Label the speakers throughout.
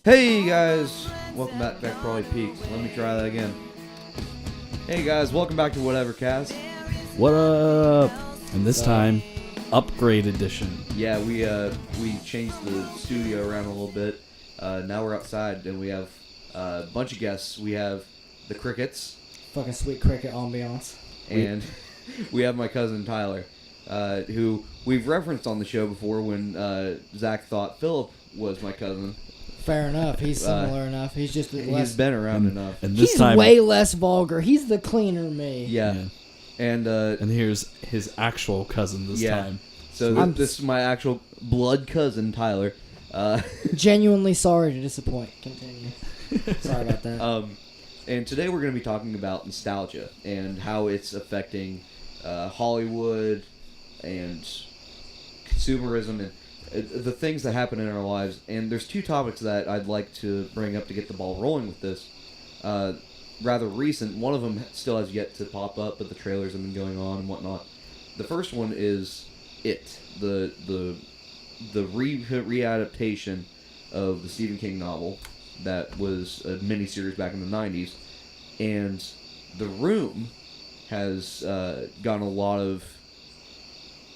Speaker 1: Hey guys, welcome back to Probably Peaks. Let me try that again. Hey guys, welcome back to Whatever Cast.
Speaker 2: What up? And this time, upgrade edition.
Speaker 1: Yeah, we changed the studio around a little bit. Now we're outside and we have a bunch of guests. We have the Crickets.
Speaker 3: Fucking sweet cricket ambiance.
Speaker 1: And we have my cousin Tyler, who we've referenced on the show before when Zach thought Philip was my cousin.
Speaker 3: Fair enough. He's similar enough. He's just
Speaker 1: He's
Speaker 3: less.
Speaker 1: been around enough.
Speaker 2: And this
Speaker 3: He's
Speaker 2: time,
Speaker 3: way less vulgar. He's the cleaner me.
Speaker 1: Yeah. And
Speaker 2: here's his actual cousin this time.
Speaker 1: So this is my actual blood cousin Tyler.
Speaker 3: Genuinely sorry to disappoint. Continue. Sorry about that.
Speaker 1: And today we're going to be talking about nostalgia and how it's affecting Hollywood and consumerism and the things that happen in our lives. And there's two topics that I'd like to bring up to get the ball rolling with this. Rather recent. One of them still has yet to pop up, but the trailers have been going on and whatnot. The first one is It, the readaptation of the Stephen King novel that was a miniseries back in the 90s. And The Room has gotten a lot of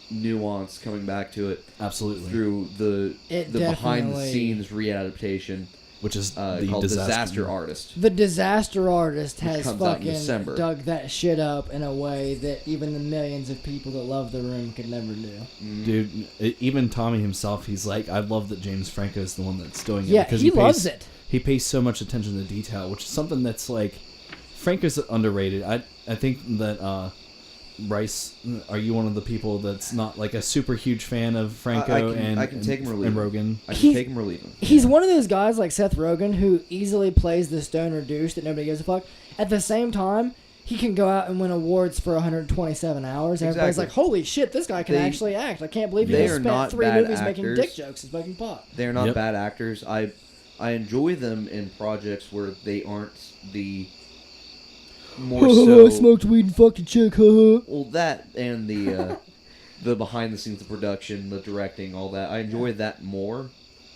Speaker 1: nuance coming back to it.
Speaker 2: Absolutely.
Speaker 1: Through the behind the scenes readaptation,
Speaker 2: which is
Speaker 1: called Disaster Artist.
Speaker 3: The Disaster Artist has
Speaker 1: comes out in
Speaker 3: fucking
Speaker 1: December.
Speaker 3: dug that shit up in a way that even the millions of people that love The Room could never do.
Speaker 2: Dude, even Tommy himself, he's like, I love that James Franco is the one that's doing it.
Speaker 3: Yeah,
Speaker 2: because
Speaker 3: he loves it.
Speaker 2: He pays so much attention to detail, which is something that's like, Franco's underrated. I think that Bryce, are you one of the people that's not like a super huge fan of Franco
Speaker 1: I can take him or leave
Speaker 2: and
Speaker 1: him.
Speaker 2: Rogen?
Speaker 1: I can take him or leave him.
Speaker 3: He's one of those guys like Seth Rogen who easily plays the stoner douche that nobody gives a fuck. At the same time, he can go out and win awards for 127 hours. And everybody's like, holy shit, this guy can actually act. I can't believe he just spent 3 movies making dick jokes and smoking pot.
Speaker 1: They're not bad actors. I enjoy them in projects where they aren't the more so...
Speaker 3: I smoked weed and fucked a chick,
Speaker 1: Well, that and the behind the scenes, the production, the directing, all that. I enjoy that more,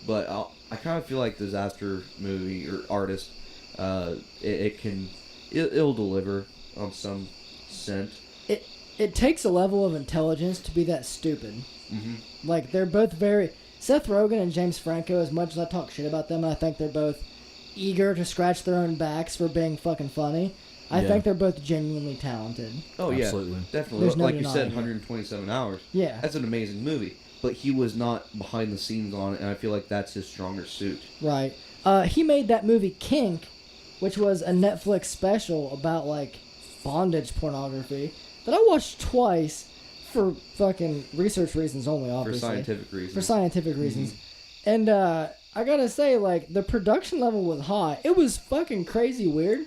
Speaker 1: but I kind of feel like Disaster movie or Artist, it'll deliver on some scent.
Speaker 3: It takes a level of intelligence to be that stupid.
Speaker 1: Mm-hmm.
Speaker 3: Like, they're both very... Seth Rogen and James Franco, as much as I talk shit about them, I think they're both eager to scratch their own backs for being fucking funny. I think they're both genuinely talented.
Speaker 1: Oh,
Speaker 2: absolutely.
Speaker 1: Yeah, definitely.
Speaker 3: There's no
Speaker 1: like you said,
Speaker 3: denying it.
Speaker 1: 127 hours.
Speaker 3: Yeah.
Speaker 1: That's an amazing movie. But he was not behind the scenes on it, and I feel like that's his stronger suit.
Speaker 3: Right. He made that movie Kink, which was a Netflix special about, like, bondage pornography that I watched twice for fucking research reasons only, obviously.
Speaker 1: For scientific reasons.
Speaker 3: For scientific reasons. And I gotta say, like, the production level was high. It was fucking crazy weird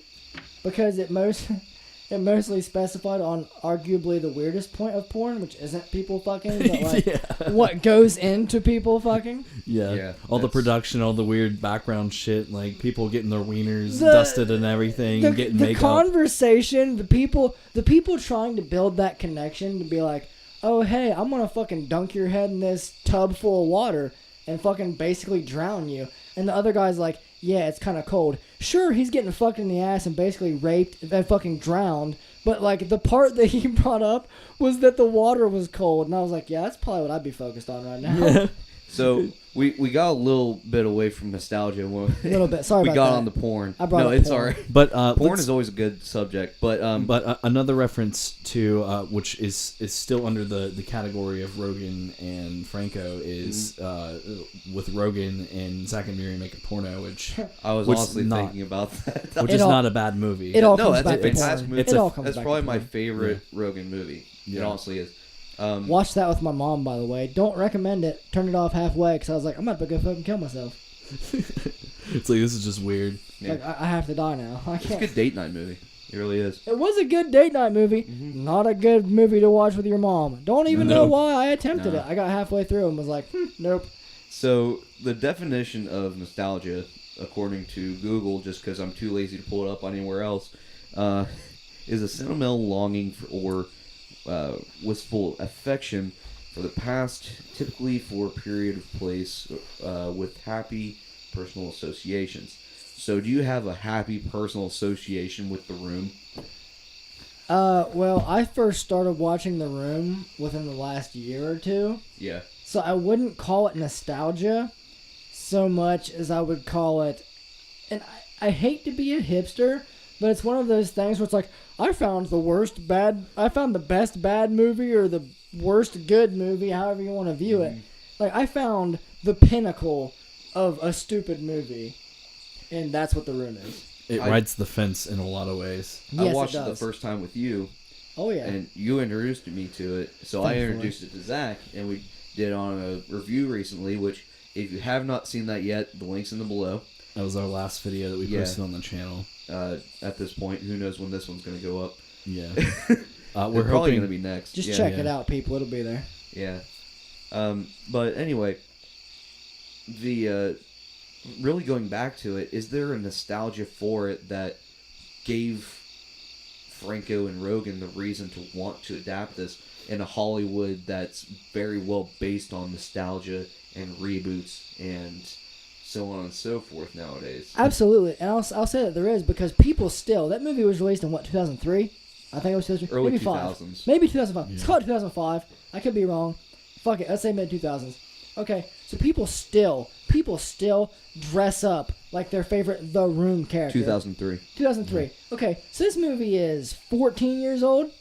Speaker 3: because it mostly specified on arguably the weirdest point of porn, which isn't people fucking, but like what goes into people fucking.
Speaker 2: Yeah. All the production, all the weird background shit, like people getting their wieners dusted and everything, getting makeup.
Speaker 3: The conversation, the people trying to build that connection to be like, oh hey, I'm gonna fucking dunk your head in this tub full of water and fucking basically drown you. And the other guy's like, yeah, it's kind of cold. Sure, he's getting fucked in the ass and basically raped and fucking drowned. But, like, the part that he brought up was that the water was cold. And I was like, yeah, that's probably what I'd be focused on right now.
Speaker 2: Yeah.
Speaker 1: So, we got a little bit away from nostalgia. A
Speaker 3: little bit. Sorry about that.
Speaker 1: We got on the porn.
Speaker 3: I brought up
Speaker 1: it's
Speaker 3: porn.
Speaker 1: alright.
Speaker 2: But
Speaker 1: porn is always a good subject. But
Speaker 2: another reference to which is still under the category of Rogen and Franco is with Rogen and Zack and Miri make a porno, which
Speaker 1: I was honestly thinking about that.
Speaker 2: Which is not a bad movie.
Speaker 3: It all comes back to
Speaker 1: fantastic
Speaker 3: porn.
Speaker 1: movie.
Speaker 3: It all comes
Speaker 1: That's
Speaker 3: back
Speaker 1: probably
Speaker 3: to
Speaker 1: my
Speaker 3: porn.
Speaker 1: favorite Rogen movie. It honestly is.
Speaker 3: Watched that with my mom, by the way. Don't recommend it. Turned it off halfway because I was like, I'm about to go fucking kill myself.
Speaker 2: It's like, this is just weird.
Speaker 1: Yeah.
Speaker 3: Like, I have to die now. I
Speaker 1: It's
Speaker 3: can't.
Speaker 1: a good date night movie. It really is.
Speaker 3: It was a good date night movie. Not a good movie to watch with your mom. Don't even know why I attempted it. I got halfway through and was like, nope.
Speaker 1: So, the definition of nostalgia, according to Google, just because I'm too lazy to pull it up anywhere else, is a sentimental longing for, or wistful affection for the past, typically for a period of place with happy personal associations. So, do you have a happy personal association with The Room?
Speaker 3: Well, I first started watching The Room within the last year or two,
Speaker 1: Yeah.
Speaker 3: so I wouldn't call it nostalgia so much as I would call it, and I hate to be a hipster, but it's one of those things where it's like, I found the best bad movie or the worst good movie, however you want to view it. Like, I found the pinnacle of a stupid movie, and that's what The Room is.
Speaker 2: It rides the fence in a lot of ways.
Speaker 3: Yes,
Speaker 1: I watched
Speaker 3: it
Speaker 1: it the
Speaker 3: does.
Speaker 1: first time with you,
Speaker 3: Oh, yeah.
Speaker 1: and you introduced me to it. So I
Speaker 3: Thankfully.
Speaker 1: introduced it to Zach, and we did it on a review recently, which, if you have not seen that yet, the link's in the below.
Speaker 2: That was our last video that we
Speaker 1: Yeah.
Speaker 2: posted on the channel.
Speaker 1: At this point, who knows when this one's going to go up.
Speaker 2: Yeah.
Speaker 1: We're
Speaker 2: We're
Speaker 1: probably
Speaker 2: hoping
Speaker 1: going to be next.
Speaker 3: Just
Speaker 1: yeah.
Speaker 3: check
Speaker 2: yeah.
Speaker 3: it out, people. It'll be there.
Speaker 1: Yeah. But anyway, the really going back to it, is there a nostalgia for it that gave Franco and Rogen the reason to want to adapt this in a Hollywood that's very well based on nostalgia and reboots and so on and so forth nowadays?
Speaker 3: Absolutely, and I'll say that there is, because people still, that movie was released in what, 2003? I think it was 2003.
Speaker 1: Early
Speaker 3: Maybe
Speaker 1: 2000s.
Speaker 3: 5. Maybe 2005. It's
Speaker 2: Yeah.
Speaker 3: called 2005. I could be wrong. Fuck it. Let's say mid 2000s. Okay, so people still dress up like their favorite The Room character.
Speaker 1: 2003.
Speaker 3: 2003. Okay, so this movie is 14 years old.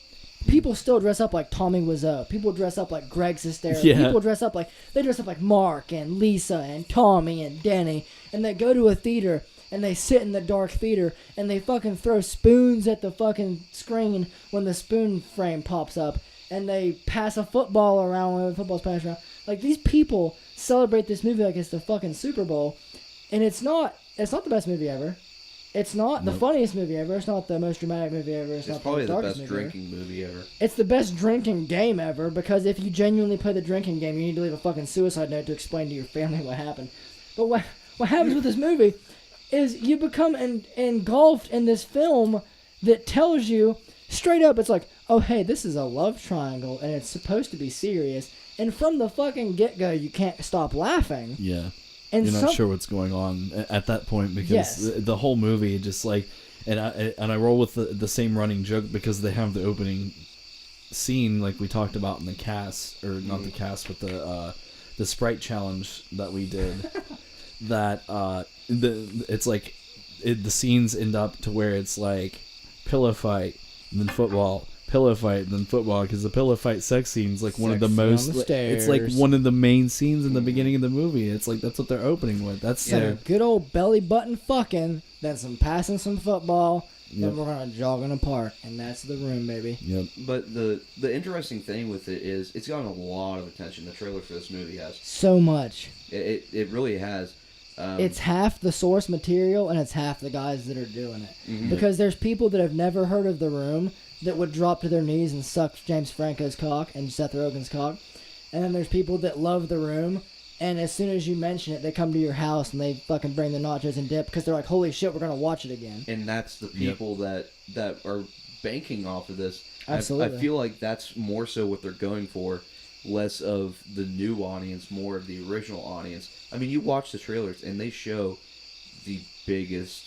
Speaker 3: People still dress up like Tommy Wiseau. People dress up like Greg Sestero.
Speaker 2: Yeah.
Speaker 3: People dress up like Mark and Lisa and Tommy and Denny, and they go to a theater and they sit in the dark theater and they fucking throw spoons at the fucking screen when the spoon frame pops up, and they pass a football around when the football's passed around. Like, these people celebrate this movie like it's the fucking Super Bowl, and it's not the best movie ever. It's not the funniest movie ever. It's not the most dramatic movie ever. It's
Speaker 1: It's
Speaker 3: not
Speaker 1: probably the
Speaker 3: darkest
Speaker 1: best
Speaker 3: movie ever.
Speaker 1: drinking movie ever.
Speaker 3: It's the best drinking game ever, because if you genuinely play the drinking game, you need to leave a fucking suicide note to explain to your family what happened. But what happens with this movie is you become engulfed in this film that tells you straight up, it's like, oh, hey, this is a love triangle, and it's supposed to be serious. And from the fucking get-go, you can't stop laughing.
Speaker 2: Yeah.
Speaker 3: And
Speaker 2: You're not sure what's going on at that point, because
Speaker 3: Yes.
Speaker 2: the whole movie just like, and I roll with the same running joke, because they have the opening scene like we talked about in the cast, or not the cast, but the Sprite challenge that we did. That it's like the scenes end up to where it's like pillow fight and then football. Pillow fight and then football, because the pillow fight sex scene is like one of the
Speaker 3: Sex on
Speaker 2: most
Speaker 3: the
Speaker 2: it's like
Speaker 3: stairs.
Speaker 2: one of the main scenes in the beginning of the movie. It's like that's what they're opening with. That's
Speaker 3: Some
Speaker 1: Yeah.
Speaker 3: good old belly button fucking, then some passing some football,
Speaker 2: Yep.
Speaker 3: then we're gonna jog in a park, and that's The Room, baby.
Speaker 2: Yep.
Speaker 1: But the interesting thing with it is it's gotten a lot of attention. The trailer for this movie has.
Speaker 3: So much.
Speaker 1: It really has.
Speaker 3: It's half the source material, and it's half the guys that are doing it.
Speaker 1: Mhm.
Speaker 3: Because there's people that have never heard of The Room that would drop to their knees and suck James Franco's cock and Seth Rogen's cock. And then there's people that love The Room, and as soon as you mention it, they come to your house and they fucking bring the nachos and dip, because they're like, holy shit, we're going to watch it again.
Speaker 1: and that's the people that are banking off of this.
Speaker 3: Absolutely.
Speaker 1: I feel like that's more so what they're going for, less of the new audience, more of the original audience. I mean, you watch the trailers and they show the biggest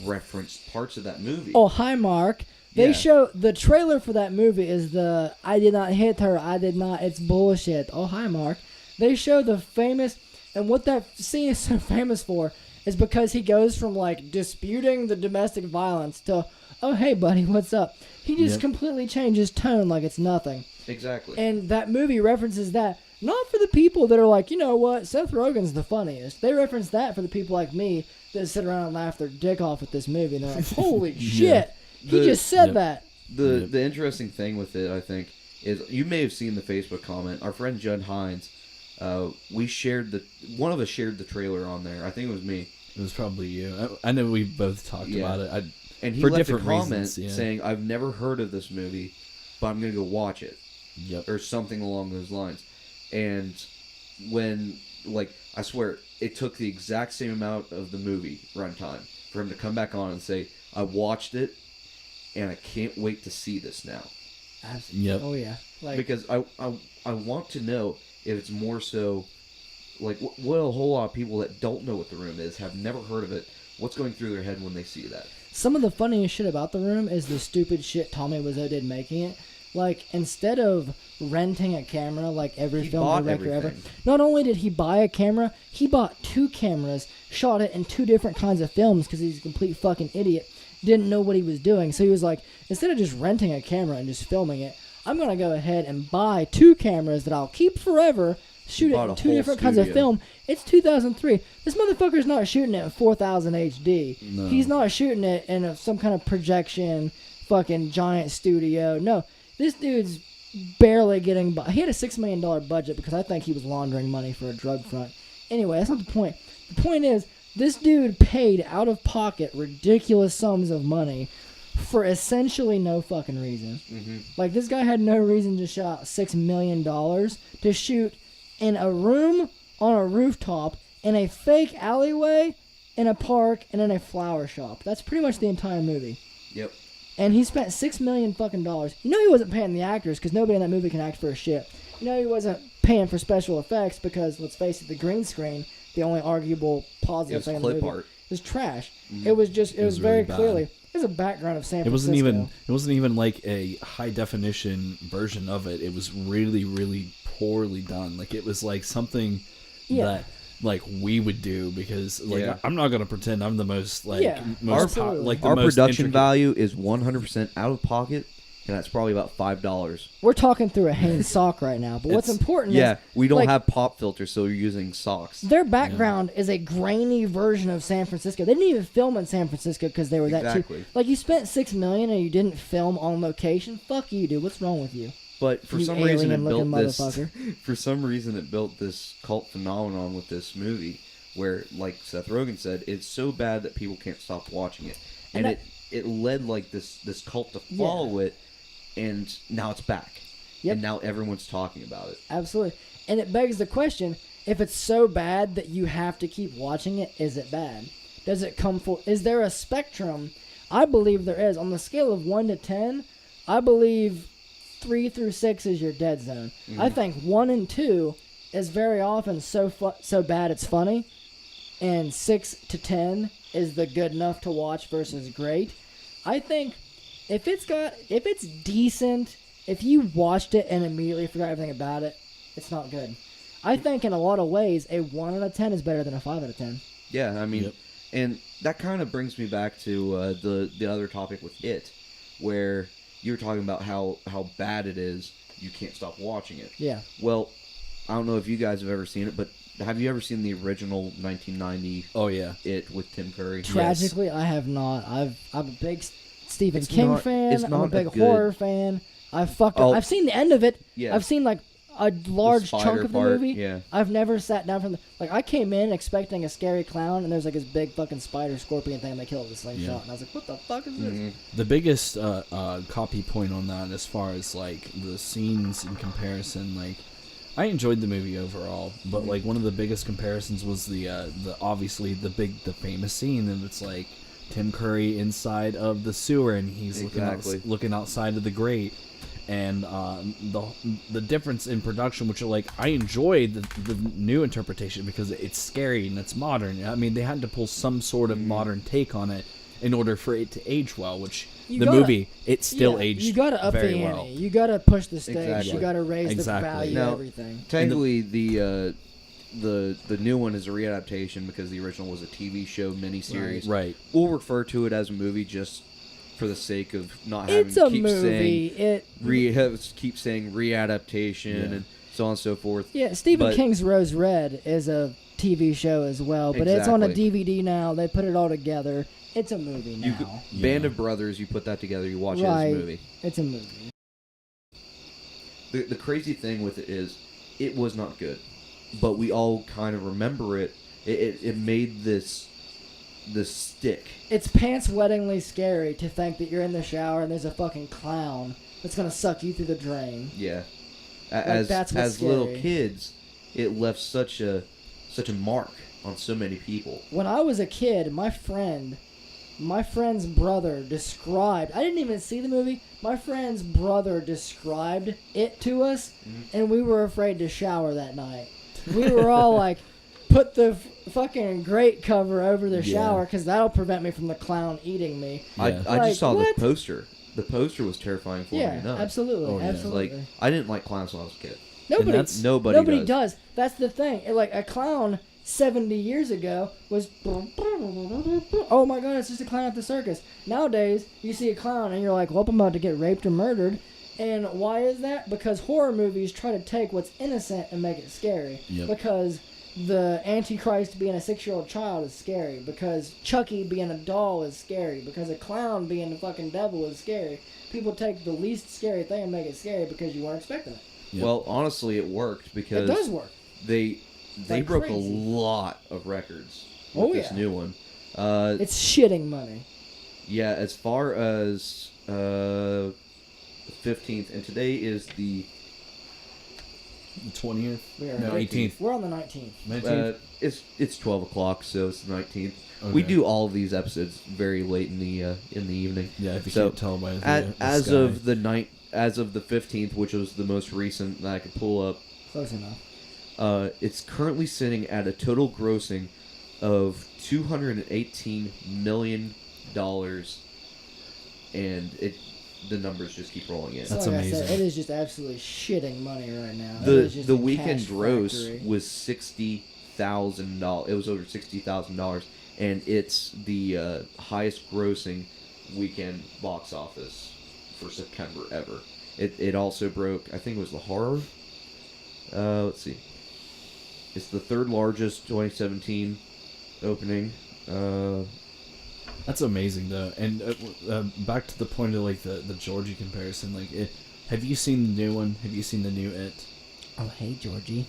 Speaker 1: referenced parts of that movie.
Speaker 3: Oh, hi, Mark. They
Speaker 1: Yeah.
Speaker 3: show the trailer for that movie is the I did not hit her, I did not, it's bullshit. Oh, hi, Mark. They show the famous, and what that scene is so famous for is because he goes from like disputing the domestic violence to, oh, hey, buddy, what's up? He just
Speaker 2: Yep.
Speaker 3: completely changes tone like it's nothing.
Speaker 1: Exactly.
Speaker 3: And that movie references that, not for the people that are like, you know what, Seth Rogen's the funniest. They reference that for the people like me that sit around and laugh their dick off at this movie. And they're like, holy shit, he
Speaker 1: The-
Speaker 3: just said
Speaker 2: Yep.
Speaker 3: that.
Speaker 1: The interesting thing with it, I think, is you may have seen the Facebook comment. Our friend Judd Hines, we shared one of us shared the trailer on there. I think it was me,
Speaker 2: It was probably you. I know we both talked
Speaker 1: Yeah.
Speaker 2: about it.
Speaker 1: and he
Speaker 2: For
Speaker 1: left a
Speaker 2: different
Speaker 1: comment
Speaker 2: reasons, yeah.
Speaker 1: saying, "I've never heard of this movie, but I'm gonna go watch it,"
Speaker 2: Yep.
Speaker 1: or something along those lines. And when, like, I swear, it took the exact same amount of the movie runtime for him to come back on and say, "I watched it, and I can't wait to see this now."
Speaker 3: Absolutely.
Speaker 2: Yep.
Speaker 3: Oh, yeah. Like,
Speaker 1: Because I want to know if it's more so like what a whole lot of people that don't know what The Room is, have never heard of it. What's going through their head when they see that?
Speaker 3: Some of the funniest shit about The Room is the stupid shit Tommy Wiseau did making it. Like, instead of renting a camera like every
Speaker 1: He
Speaker 3: film
Speaker 1: bought
Speaker 3: director ever,
Speaker 1: everything.
Speaker 3: not only did he buy a camera, he bought 2 cameras, shot it in 2 different kinds of films because he's a complete fucking idiot. Didn't know what he was doing. So he was like, instead of just renting a camera and just filming it, I'm going to go ahead and buy 2 cameras that I'll keep forever, shoot it
Speaker 1: bought
Speaker 3: in
Speaker 1: a
Speaker 3: 2
Speaker 1: whole
Speaker 3: different kinds of
Speaker 1: studio.
Speaker 3: film. It's 2003. This motherfucker's not shooting it in 4000 HD.
Speaker 2: No.
Speaker 3: He's not shooting it in some kind of projection fucking giant studio. No, this dude's barely getting by. He had a $6 million budget because I think he was laundering money for a drug front. Anyway, that's not the point. The point is, this dude paid out of pocket ridiculous sums of money for essentially no fucking reason.
Speaker 1: Mm-hmm.
Speaker 3: Like, this guy had no reason to shot $6 million to shoot in a room on a rooftop in a fake alleyway in a park and in a flower shop. That's pretty much the entire movie.
Speaker 1: Yep.
Speaker 3: And he spent $6 million fucking dollars. You know he wasn't paying the actors because nobody in that movie can act for a shit. You know he wasn't paying for special effects because, let's face it, the green screen, the only arguable positive
Speaker 1: It
Speaker 3: thing
Speaker 1: was
Speaker 3: in the
Speaker 1: clip
Speaker 3: movie,
Speaker 1: art.
Speaker 3: was trash.
Speaker 1: Mhm.
Speaker 3: It was just, it was very
Speaker 2: really bad.
Speaker 3: clearly, there's a background of San
Speaker 2: It wasn't
Speaker 3: Francisco.
Speaker 2: even like a high definition version of it. It was really, really poorly done. Like it was like something
Speaker 3: Yeah.
Speaker 2: that like we would do because like
Speaker 1: Yeah.
Speaker 2: I'm not gonna pretend I'm the most like
Speaker 3: Yeah,
Speaker 2: most
Speaker 3: absolutely.
Speaker 2: like the
Speaker 1: Our
Speaker 2: most
Speaker 1: production
Speaker 2: intricate-
Speaker 1: value is 100% out of pocket, and that's probably about $5.
Speaker 3: We're talking through a Hanes sock right now, but what's
Speaker 2: It's-
Speaker 3: important
Speaker 1: Yeah,
Speaker 3: is
Speaker 1: we don't
Speaker 3: like,
Speaker 1: have pop filters, so you're using socks.
Speaker 3: their background is a grainy version of San Francisco. They didn't even film in San Francisco because they were that
Speaker 1: Exactly.
Speaker 3: cheap. Like, you spent $6 million and you didn't film on location? Fuck you, dude. What's wrong with you?
Speaker 1: But for
Speaker 3: You
Speaker 1: some reason, it
Speaker 3: alien-looking
Speaker 1: built this.
Speaker 3: motherfucker.
Speaker 1: For some reason, it built this cult phenomenon with this movie, where, like Seth Rogen said, it's so bad that people can't stop watching it,
Speaker 3: And
Speaker 1: and it led like this cult to follow it, and now it's back,
Speaker 3: Yep.
Speaker 1: and now everyone's talking about it.
Speaker 3: Absolutely. And it begs the question, if it's so bad that you have to keep watching it, is it bad? Does it come full? Is there a spectrum? I believe there is. On the scale of 1 to 10, I believe 3 through 6 is your dead zone. I think 1 and 2 is very often so bad it's funny, and 6 to 10 is the good enough to watch versus great. I think if it's decent, if you watched it and immediately forgot everything about it, it's not good. I think in a lot of ways, a 1 out of 10 is better than a 5 out of 10.
Speaker 1: Yeah, I mean,
Speaker 2: Yep.
Speaker 1: and that kind of brings me back to the other topic with it, where you were talking about how bad it is. You can't stop watching it.
Speaker 3: Yeah.
Speaker 1: Well, I don't know if you guys have ever seen it, but have you ever seen the original 1990
Speaker 2: Oh yeah.
Speaker 1: It with Tim Curry?
Speaker 3: Tragically, I have not. I'm a big Stephen
Speaker 1: It's
Speaker 3: King
Speaker 1: not-
Speaker 3: fan.
Speaker 1: it's
Speaker 3: I'm a
Speaker 1: not a
Speaker 3: big
Speaker 1: good-
Speaker 3: horror fan. I've fucked up.
Speaker 1: Oh.
Speaker 3: I've seen the end of it.
Speaker 1: Yeah.
Speaker 3: I've seen like a large
Speaker 1: spider
Speaker 3: chunk of the
Speaker 1: part,
Speaker 3: movie.
Speaker 1: yeah.
Speaker 3: I've never sat down from the like. I came in expecting a scary clown, and there's like this big fucking spider scorpion thing they killed with a slingshot,
Speaker 2: Yeah.
Speaker 3: and I was like, "What the fuck is this?"
Speaker 1: Mhm.
Speaker 2: The biggest copy point on that, as far as like the scenes in comparison, like I enjoyed the movie overall, but like one of the biggest comparisons was the obviously the famous scene, and it's like Tim Curry inside of the sewer, and he's
Speaker 1: Exactly.
Speaker 2: looking outside of the grate, and the difference in production, which like I enjoyed the new interpretation because it's scary and it's modern. I mean, they had to pull some sort of modern take on it in order for it to age well, which
Speaker 3: You
Speaker 2: the
Speaker 3: gotta-
Speaker 2: movie it still
Speaker 3: Yeah,
Speaker 2: aged
Speaker 3: You gotta up
Speaker 2: very
Speaker 3: the ante.
Speaker 2: well.
Speaker 3: You gotta push the stakes.
Speaker 1: Exactly.
Speaker 3: You gotta raise
Speaker 2: Exactly.
Speaker 3: the value
Speaker 1: Now-
Speaker 3: of everything.
Speaker 1: Technically, the new one is a readaptation because the original was a TV show miniseries.
Speaker 2: Right.
Speaker 1: We'll refer to it as a movie just for the sake of not having
Speaker 3: It's
Speaker 1: to
Speaker 3: a
Speaker 1: keep
Speaker 3: movie.
Speaker 1: saying keep saying readaptation
Speaker 2: Yeah.
Speaker 1: and so on and so forth.
Speaker 3: Yeah, Stephen
Speaker 1: But-
Speaker 3: King's Rose Red is a TV show as well, but it's on a
Speaker 1: Exactly.
Speaker 3: DVD now. They put it all together. It's a movie
Speaker 1: You
Speaker 3: now.
Speaker 1: Band
Speaker 2: Yeah.
Speaker 1: of Brothers, you put that together, you watch it
Speaker 3: Right.
Speaker 1: as a movie.
Speaker 3: It's a movie.
Speaker 1: The crazy thing with it is, it was not good, but we all kind of remember it. It made this stick.
Speaker 3: It's pants-wettingly scary to think that you're in the shower and there's a fucking clown that's gonna suck you through the drain.
Speaker 1: Yeah, as
Speaker 3: that's what's
Speaker 1: as little
Speaker 3: scary.
Speaker 1: kids, it left such a mark on so many people.
Speaker 3: When I was a kid, my friend's brother described. I didn't even see the movie. My friend's brother described it to us, and we were afraid to shower that night. We were all like, put the fucking grate cover over the
Speaker 2: Yeah.
Speaker 3: shower because that'll prevent me from the clown eating me.
Speaker 2: Yeah.
Speaker 1: I
Speaker 3: Like,
Speaker 1: just saw
Speaker 3: what?
Speaker 1: the poster. The poster was terrifying for me
Speaker 3: Yeah,
Speaker 1: enough.
Speaker 3: absolutely,
Speaker 2: Oh, yeah.
Speaker 3: absolutely.
Speaker 1: Like, I didn't like clowns when I was a kid.
Speaker 3: Nobody,
Speaker 2: that's-
Speaker 1: Nobody
Speaker 3: does. That's the thing. Like a clown 70 years ago was, oh my god, it's just a clown at the circus. Nowadays, you see a clown and you're like, well, I'm about to get raped or murdered. And why is that? Because horror movies try to take what's innocent and make it scary.
Speaker 2: Yep.
Speaker 3: Because the Antichrist being a 6-year-old child is scary. Because Chucky being a doll is scary. Because a clown being the fucking devil is scary. People take the least scary thing and make it scary because you weren't expecting it.
Speaker 2: Yep.
Speaker 1: Well, honestly, it worked because
Speaker 3: It does work.
Speaker 1: they
Speaker 3: Like
Speaker 1: broke
Speaker 3: crazy.
Speaker 1: a lot of records with
Speaker 3: Oh,
Speaker 1: this
Speaker 3: yeah.
Speaker 1: new one.
Speaker 3: It's shitting money.
Speaker 1: Yeah, as far as the 15th, and today is the
Speaker 2: 20th?
Speaker 3: We are
Speaker 2: No, 18th.
Speaker 3: We're on the 19th.
Speaker 2: 19th?
Speaker 1: it's 12 o'clock, so it's the 19th. We
Speaker 2: Okay.
Speaker 1: do all of these episodes very late in the evening.
Speaker 2: Yeah, if you
Speaker 1: So,
Speaker 2: can't tell by the,
Speaker 1: As
Speaker 2: sky.
Speaker 1: of the as of the 15th, which was the most recent that I could pull up,
Speaker 3: Close enough.
Speaker 1: it's currently sitting at a total grossing of $218 million, and the numbers just keep rolling in.
Speaker 2: That's
Speaker 3: So like I
Speaker 2: amazing.
Speaker 3: said, it is just absolutely shitting money right now. It
Speaker 1: the
Speaker 3: is just
Speaker 1: the
Speaker 3: a
Speaker 1: weekend
Speaker 3: cash
Speaker 1: gross
Speaker 3: factory.
Speaker 1: was $60,000. It was over $60,000, and it's the highest grossing weekend box office for September ever. It also broke, I think it was the horror. Let's see. It's the third largest 2017 opening.
Speaker 2: That's amazing, though. And back to the point of like the Georgie comparison. Like, have you seen the new one? Have you seen the new It?
Speaker 3: Oh, hey, Georgie.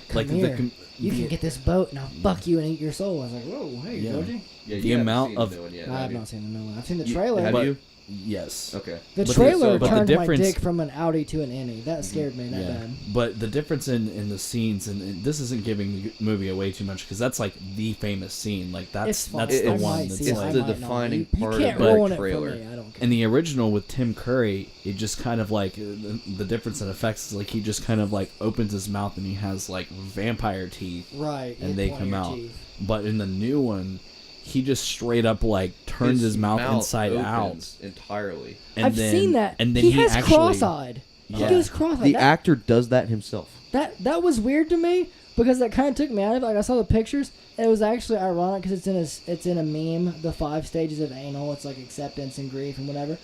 Speaker 3: Come
Speaker 2: Like
Speaker 3: here. You
Speaker 2: the-
Speaker 3: can get this boat and I'll fuck you and eat your soul. I was like, whoa, hey,
Speaker 2: Yeah.
Speaker 3: Georgie.
Speaker 1: Yeah,
Speaker 2: The
Speaker 1: you haven't
Speaker 2: amount
Speaker 1: seen
Speaker 2: of-
Speaker 1: the new one yet,
Speaker 3: I
Speaker 1: have
Speaker 3: have
Speaker 1: you?
Speaker 3: not seen the new one. I've seen the
Speaker 1: You-
Speaker 3: trailer.
Speaker 1: have
Speaker 3: but
Speaker 1: you?
Speaker 2: Yes.
Speaker 1: Okay.
Speaker 3: the
Speaker 2: But
Speaker 3: trailer
Speaker 2: but the
Speaker 3: turned my
Speaker 2: difference-
Speaker 3: dick from an Audi to an innie. That scared me that
Speaker 2: Yeah.
Speaker 3: bad.
Speaker 2: But the difference in the scenes, and this isn't giving the movie away too much because that's like the famous scene. Like
Speaker 3: It's
Speaker 2: that's
Speaker 3: fine.
Speaker 2: the
Speaker 3: I
Speaker 2: one
Speaker 3: might
Speaker 2: that's
Speaker 3: see it,
Speaker 1: it's
Speaker 3: I
Speaker 2: like.
Speaker 1: the
Speaker 3: might not.
Speaker 1: defining
Speaker 3: You
Speaker 1: part
Speaker 3: can't
Speaker 1: of the
Speaker 3: ruin it for
Speaker 1: trailer.
Speaker 3: me. I don't care.
Speaker 2: In the original with Tim Curry, it just kind of like the difference in effects is like he just kind of like opens his mouth and he has like vampire teeth,
Speaker 3: Right.
Speaker 2: and
Speaker 3: you
Speaker 2: they
Speaker 3: point
Speaker 2: come
Speaker 3: your
Speaker 2: out.
Speaker 3: teeth.
Speaker 2: But in the new one, he just straight up like turns his mouth inside out,
Speaker 1: opens entirely.
Speaker 2: and
Speaker 3: I've
Speaker 2: then,
Speaker 3: seen that.
Speaker 2: And then
Speaker 3: he has
Speaker 2: actually,
Speaker 3: cross-eyed. He
Speaker 2: Yeah.
Speaker 3: goes cross-eyed.
Speaker 1: The
Speaker 3: That-
Speaker 1: actor does that himself.
Speaker 3: That was weird to me because that kind of took me out of it. Like I saw the pictures, and it was actually ironic because it's in a meme. The 5 stages of anal. It's like acceptance and grief and whatever.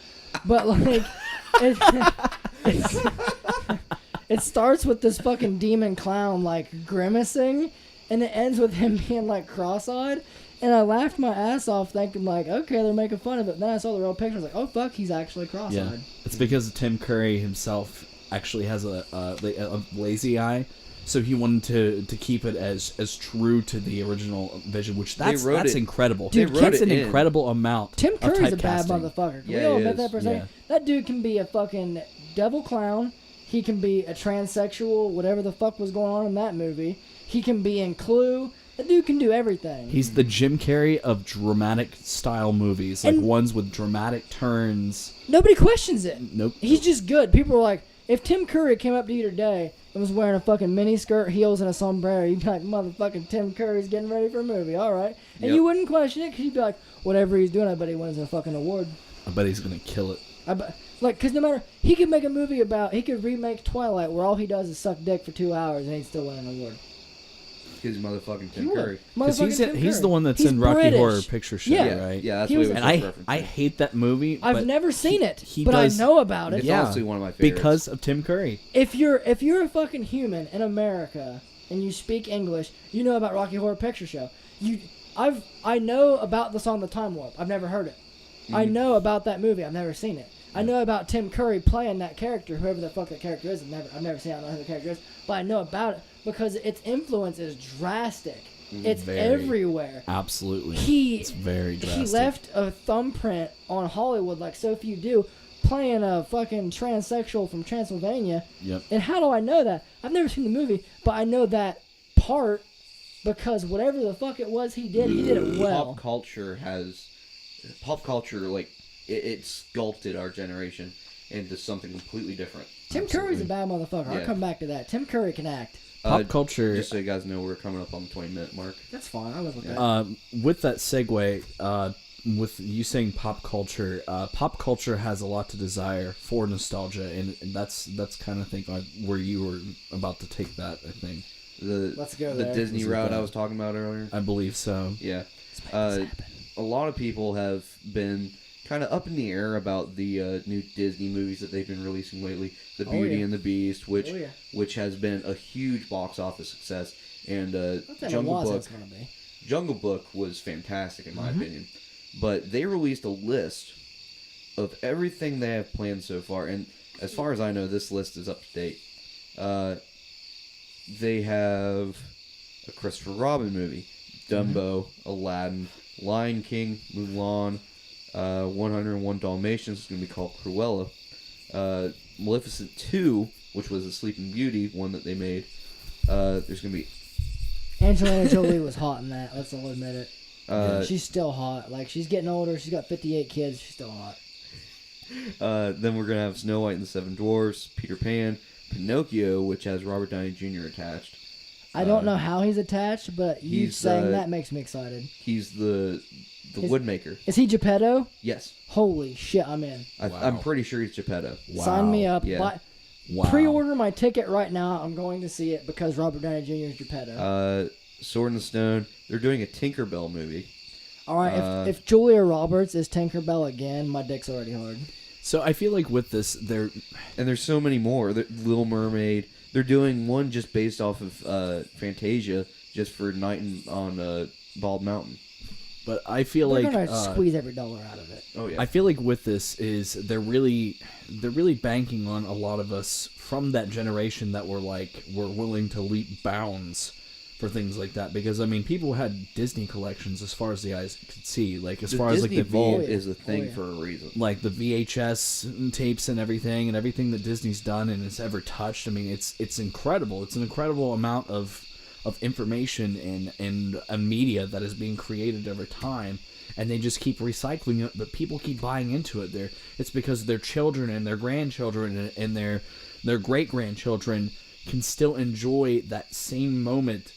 Speaker 3: But like, it starts with this fucking demon clown like grimacing, and it ends with him being like cross-eyed. And I laughed my ass off thinking like, okay, they're making fun of it. And then I saw the real picture. I was like, oh fuck, he's actually cross-eyed.
Speaker 2: Yeah, it's because Tim Curry himself actually has a lazy eye, so he wanted to keep it as true to the original vision, which that's
Speaker 1: wrote it-
Speaker 2: incredible.
Speaker 3: Dude,
Speaker 2: Dude, that's
Speaker 1: it
Speaker 2: an
Speaker 1: in.
Speaker 2: incredible amount.
Speaker 3: Tim
Speaker 2: of
Speaker 3: Curry's a bad
Speaker 2: typecasting.
Speaker 3: motherfucker. Can
Speaker 1: Yeah,
Speaker 3: we all
Speaker 1: he
Speaker 3: admit
Speaker 1: is.
Speaker 3: that for a second?
Speaker 2: Yeah.
Speaker 3: That dude can be a fucking devil clown. He can be a transsexual, whatever the fuck was going on in that movie. He can be in Clue. That dude can do everything.
Speaker 2: He's the Jim Carrey of dramatic style movies, like
Speaker 3: And-
Speaker 2: ones with dramatic turns.
Speaker 3: Nobody questions it.
Speaker 2: Nope.
Speaker 3: He's just good. People are like, if Tim Curry came up to you today and was wearing a fucking mini skirt, heels, and a sombrero, you'd be like, motherfucking Tim Curry's getting ready for a movie, all right. And
Speaker 1: Yep.
Speaker 3: you wouldn't question it because you'd be like, whatever he's doing, I bet he wins a fucking award.
Speaker 2: I bet he's gonna kill it.
Speaker 3: Like, because no matter, he could make a movie about, he could remake Twilight where all he does is suck dick for 2 hours and he'd still win an award.
Speaker 1: Because motherfucking
Speaker 3: He
Speaker 1: Tim
Speaker 3: would.
Speaker 1: Curry.
Speaker 2: Because
Speaker 3: Motherfucking
Speaker 2: he's
Speaker 3: Tim
Speaker 2: the
Speaker 3: Curry.
Speaker 2: one that's
Speaker 3: He's
Speaker 2: in Rocky
Speaker 3: British.
Speaker 2: Horror Picture Show,
Speaker 3: Yeah.
Speaker 2: right?
Speaker 1: Yeah, that's
Speaker 3: He
Speaker 1: what
Speaker 3: was-
Speaker 1: he was
Speaker 2: And I
Speaker 1: referencing.
Speaker 2: hate that movie.
Speaker 3: I've
Speaker 2: but
Speaker 3: never seen it,
Speaker 2: he
Speaker 3: but
Speaker 2: does-
Speaker 3: I know about it.
Speaker 1: It's
Speaker 2: Yeah.
Speaker 1: honestly one of my favorites.
Speaker 2: because of Tim Curry.
Speaker 3: If you're a fucking human in America and you speak English, you know about Rocky Horror Picture Show. I know about the song The Time Warp. I've never heard it. I know about that movie. I've never seen it. I know about Tim Curry playing that character, whoever the fuck that character is. I've never seen it. I don't know who the character is, but I know about it because its influence is drastic. It's
Speaker 2: Very.
Speaker 3: everywhere.
Speaker 2: Absolutely.
Speaker 3: He
Speaker 2: It's very drastic.
Speaker 3: he left a thumbprint on Hollywood like so few do, playing a fucking transsexual from Transylvania.
Speaker 2: Yep.
Speaker 3: And how do I know that? I've never seen the movie, but I know that part because whatever the fuck it was he did it well.
Speaker 1: Pop culture, like, it sculpted our generation into something completely different.
Speaker 3: Tim Curry's a bad motherfucker. I'll
Speaker 1: Yeah.
Speaker 3: come back to that. Tim Curry can act.
Speaker 2: Pop culture.
Speaker 1: Just so you guys know, we're coming up on the 20-minute mark.
Speaker 3: That's fine. I live with that.
Speaker 2: With that segue, with you saying pop culture has a lot to desire for nostalgia, and that's kind of think where you were about to take that. I think
Speaker 3: Let's go
Speaker 1: the
Speaker 3: there.
Speaker 1: Disney
Speaker 2: Let's
Speaker 1: route
Speaker 2: go.
Speaker 1: I was talking about earlier.
Speaker 2: I believe so.
Speaker 1: Yeah.
Speaker 3: Let's make this happen.
Speaker 1: A lot of people have been kind of up in the air about the new Disney movies that they've been releasing lately. The Beauty
Speaker 3: yeah.
Speaker 1: and the Beast, which
Speaker 3: Oh, yeah.
Speaker 1: which has been a huge box office success, and
Speaker 3: That's what
Speaker 1: Jungle
Speaker 3: it was
Speaker 1: Book.
Speaker 3: it's gonna be.
Speaker 1: Jungle Book was fantastic in my
Speaker 3: Mm-hmm.
Speaker 1: opinion, but they released a list of everything they have planned so far, and as far as I know, this list is up to date. They have a Christopher Robin movie, Dumbo, Aladdin, Lion King, Mulan, 101 Dalmatians is going to be called Cruella, Maleficent 2, which was a Sleeping Beauty one that they made. There's going to be
Speaker 3: Angelina Jolie was hot in that. Let's all admit it.
Speaker 1: uh,
Speaker 3: She's still hot. Like, she's getting older. She's got 58 kids. She's still hot.
Speaker 1: then we're going to have Snow White and the Seven Dwarfs, Peter Pan, Pinocchio, which has Robert Downey Jr. attached.
Speaker 3: I don't know how he's attached, but you
Speaker 1: he's,
Speaker 3: saying that makes me excited.
Speaker 1: He's the
Speaker 3: Is-
Speaker 1: woodmaker.
Speaker 3: Is he Geppetto?
Speaker 1: Yes.
Speaker 3: Holy shit, I'm in.
Speaker 1: I'm pretty sure he's Geppetto.
Speaker 2: Wow.
Speaker 3: Sign me up.
Speaker 1: Yeah.
Speaker 2: Wow.
Speaker 3: Pre-order my ticket right now. I'm going to see it because Robert Downey Jr. is Geppetto.
Speaker 1: Sword in the Stone. They're doing a Tinkerbell movie.
Speaker 3: All right, if Julia Roberts is Tinkerbell again, my dick's already hard.
Speaker 2: So I feel like with this,
Speaker 1: And there's so many more. Little Mermaid. They're doing one just based off of Fantasia, just for Night on Bald Mountain.
Speaker 2: but I feel
Speaker 3: They're
Speaker 2: like
Speaker 3: gonna squeeze every dollar out of it.
Speaker 1: Oh yeah.
Speaker 2: I feel like with this is they're really banking on a lot of us from that generation that were willing to leap bounds for things like that, because I mean people had Disney collections as far as the eyes could see, like as
Speaker 1: the
Speaker 2: far
Speaker 1: Disney
Speaker 2: as like the
Speaker 1: Vault
Speaker 3: Oh, yeah.
Speaker 1: is a thing
Speaker 3: Oh, yeah.
Speaker 1: for a reason.
Speaker 2: like the VHS tapes and everything that Disney's done and has ever touched. I mean, it's incredible. It's an incredible amount of information and media that is being created over time, and they just keep recycling it. But people keep buying into it. It's because their children and their grandchildren and their great grandchildren can still enjoy that same moment,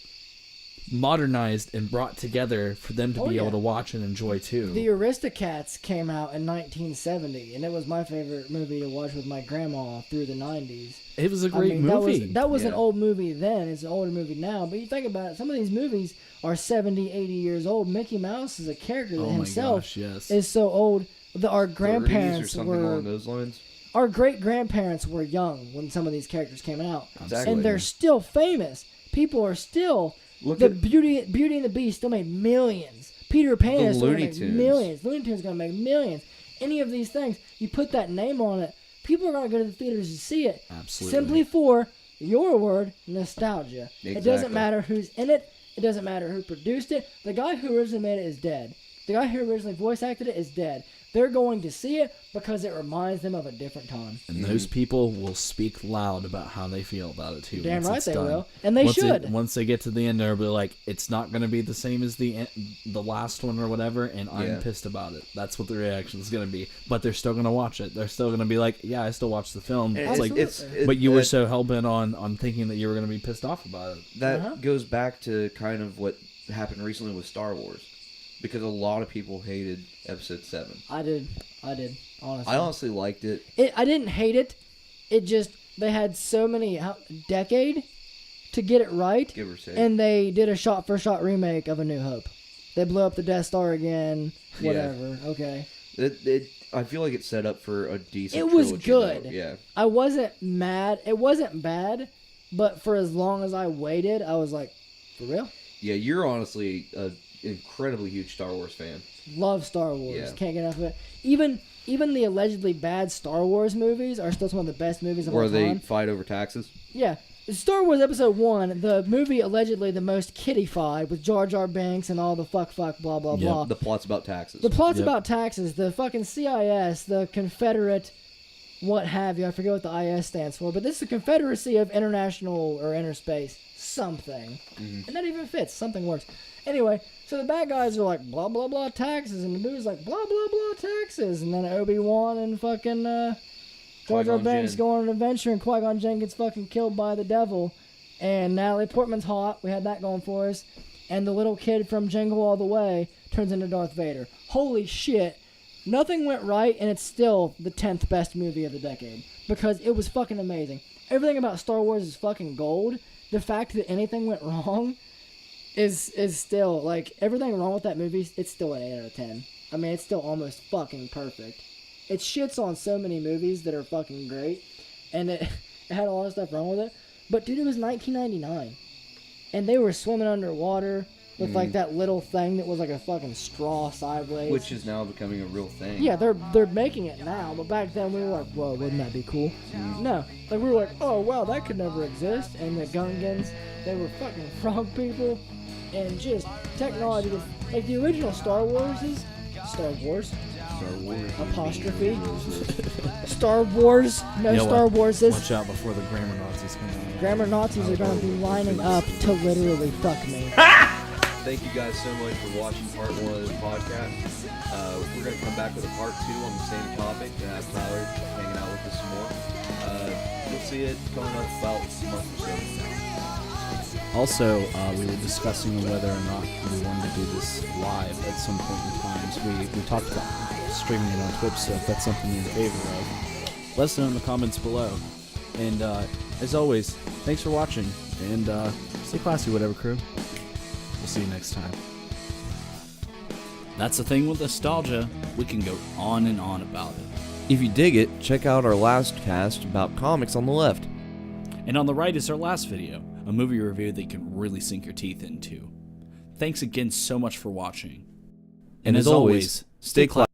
Speaker 2: modernized and brought together for them to
Speaker 3: Oh,
Speaker 2: be
Speaker 3: yeah.
Speaker 2: able to watch and enjoy too.
Speaker 3: The Aristocats came out in 1970, and it was my favorite movie to watch with my grandma through the 90s.
Speaker 2: It was a great movie.
Speaker 3: That was an
Speaker 1: Yeah.
Speaker 3: old movie then. It's an older movie now. But you think about it, some of these movies are 70, 80 years old. Mickey Mouse is a character that
Speaker 2: Oh my
Speaker 3: himself
Speaker 2: gosh, yes.
Speaker 3: is so old that our
Speaker 1: 30s or
Speaker 3: grandparents
Speaker 1: something
Speaker 3: were...
Speaker 1: along those lines.
Speaker 3: Our great-grandparents were young when some of these characters came out.
Speaker 1: Exactly.
Speaker 3: And they're still famous. People are still...
Speaker 1: Look
Speaker 3: the
Speaker 1: at
Speaker 3: Beauty and the Beast still made millions. Peter Pan
Speaker 1: The
Speaker 3: is still
Speaker 1: Looney
Speaker 3: gonna make
Speaker 1: Tunes.
Speaker 3: millions. Looney Tunes is going to make millions. Any of these things, you put that name on it, people are going to go to the theaters to see it.
Speaker 2: Absolutely.
Speaker 3: Simply for your word, nostalgia. It doesn't
Speaker 1: Exactly.
Speaker 3: matter who's in it. It doesn't matter who produced it. The guy who originally made it is dead. The guy who originally voice acted it is dead. They're going to see it because it reminds them of a different time.
Speaker 2: And those people will speak loud about how they feel about it too.
Speaker 3: Damn
Speaker 2: once
Speaker 3: right
Speaker 2: it's
Speaker 3: they
Speaker 2: done.
Speaker 3: will. And they
Speaker 2: once
Speaker 3: should.
Speaker 2: Once they get to the end, they'll be like, "It's not going to be the same as the last one or whatever," and I'm
Speaker 1: Yeah.
Speaker 2: pissed about it. That's what the reaction is going to be. But they're still going to watch it. They're still going to be like, "Yeah, I still watched the film." It's like,
Speaker 3: Absolutely.
Speaker 2: but you were so hell bent on thinking that you were going to be pissed off about it.
Speaker 1: that
Speaker 3: Uh-huh.
Speaker 1: goes back to kind of what happened recently with Star Wars, because a lot of people hated Episode 7.
Speaker 3: I did. Honestly.
Speaker 1: I honestly liked it.
Speaker 3: I didn't hate it. It just they had so many decade to get it right,
Speaker 1: Give or take.
Speaker 3: and they did a shot-for-shot remake of A New Hope. They blew up the Death Star again.
Speaker 1: Yeah.
Speaker 3: Whatever. Okay.
Speaker 1: I feel like it set up for a decent.
Speaker 3: It was
Speaker 1: trilogy,
Speaker 3: good.
Speaker 1: though. Yeah.
Speaker 3: I wasn't mad. It wasn't bad, but for as long as I waited, I was like, for real?
Speaker 1: Yeah, you're honestly an incredibly huge Star Wars fan.
Speaker 3: Love Star Wars.
Speaker 1: Yeah.
Speaker 3: Can't get enough of it. Even the allegedly bad Star Wars movies are still some of the best movies of
Speaker 1: Where
Speaker 3: all
Speaker 1: they
Speaker 3: time.
Speaker 1: fight over taxes.
Speaker 3: Yeah. Star Wars Episode 1, the movie allegedly the most kiddified with Jar Jar Binks and all the fuck, blah, blah,
Speaker 2: Yep.
Speaker 3: blah.
Speaker 1: The plot's about taxes.
Speaker 3: The plot's
Speaker 2: Yep.
Speaker 3: about taxes. The fucking CIS, the Confederate, what have you. I forget what the IS stands for, but this is the Confederacy of International or Interspace something. And that even fits. Something works. Anyway, so the bad guys are like, blah, blah, blah, taxes. And the movie's like, blah, blah, blah, taxes. And then Obi-Wan and fucking Jar Jar
Speaker 1: Qui-Gon
Speaker 3: Binks
Speaker 1: Jinn.
Speaker 3: go on an adventure, and Qui-Gon Jinn gets fucking killed by the devil. And Natalie Portman's hot. We had that going for us. And the little kid from Jingle All the Way turns into Darth Vader. Holy shit. Nothing went right, and it's still the 10th best movie of the decade. Because it was fucking amazing. Everything about Star Wars is fucking gold. The fact that anything went wrong is still, like, everything wrong with that movie, it's still an 8 out of 10. I mean, it's still almost fucking perfect. It shits on so many movies that are fucking great, and it had a lot of stuff wrong with it. But, dude, it was 1999. And they were swimming underwater with, like, that little thing that was like a fucking straw sideways.
Speaker 1: Which is now becoming a real thing.
Speaker 3: Yeah, they're making it now, but back then we were like, whoa, wouldn't that be cool? No. Like, we were like, oh, wow, that could never exist. And the Gungans, they were fucking frog people. And just technology. Like, the original Star Wars, apostrophe. Star Wars. No,
Speaker 2: Yeah,
Speaker 3: Star Wars is.
Speaker 2: Watch out before the grammar Nazis come out.
Speaker 3: Grammar Nazis are going to be lining up to literally fuck me.
Speaker 1: Thank you guys so much for watching part 1 of this podcast. We're going to come back with a part 2 on the same topic to have Tyler hanging out with us some more. You'll see it coming up about a month or so from now.
Speaker 2: Also, we were discussing whether or not we wanted to do this live at some point in time. So we talked about streaming it on Twitch, so if that's something you're in favor of, let us know in the comments below. And as always, thanks for watching, and stay classy, whatever crew. We'll see you next time. That's the thing with nostalgia. We can go on and on about it.
Speaker 4: If you dig it, check out our last cast about comics on the left.
Speaker 2: And on the right is our last video, a movie review that you can really sink your teeth into. Thanks again so much for watching.
Speaker 4: And as always, stay classy.